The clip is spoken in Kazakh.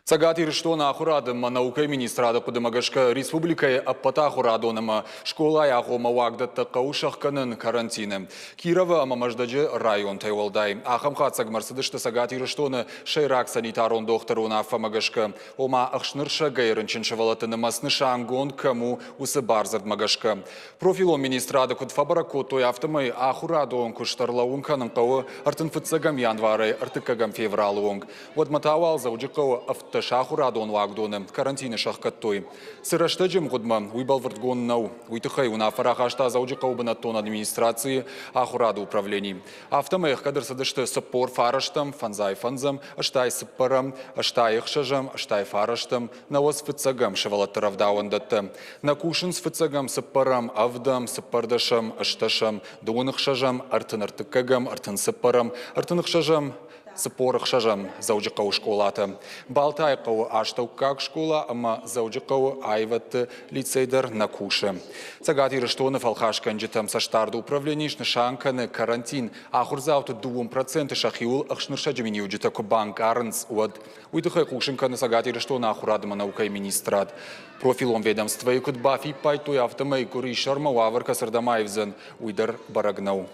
Цагати Риштона ахурадыма наука министрада Кудымагашка республикая аппата ахурадоныма школа яхома вагдатта каушахканын карантины. Кирова амамаждаджы район тайвалдай. Ахамхат сагмарсыдышты Цагати Риштона шайрак санитарон докторуна афамагашка. Ома ахшнырша гайрынчыншы валатынымасны шангон кому усы барзард магашка. Профилон министрада Кудфабара Котой автомай ахурадон куштарлаун канын кауы артынфыцагам январы артыкагам февралуонг. Вот матавал зауджикау Шахурадон вагдоны, карантины шахкаттой. Сыраштаджим гудма, уйбалвардгон нау, уйтыхай унафарахашта зауджикау банатон администрации, ахурада управлений. Автомех кадрсадышты саппор фараштам, фанзай фанзам, аштай саппарам, аштай ихшажам, аштай фараштам, навоз фыцагам шевалаттаравдауандатта. Накушин с фыцагам саппарам, авдам, саппардашам, ашташам, дуынықшажам, артынартыккагам, артын саппарам, артынықшажам, Сапорах шажам зауджикау школата. Балтайкау аштаукак школа, ама зауджикау айват лицейдар на куше. Цагати Риштона фалхашкан житам саштарда управленишны шанканы карантин. Ахурзауту 2% шахиул ахшныршаджимини уджитаку банк арнс уад. Уйдыхай кушинканы Цагати Риштона ахурадыма наукай министрат. Профилом ведомства и кудбафи пайтуй автомай кури шарма уаварка сардамаевзен уйдар барагнау.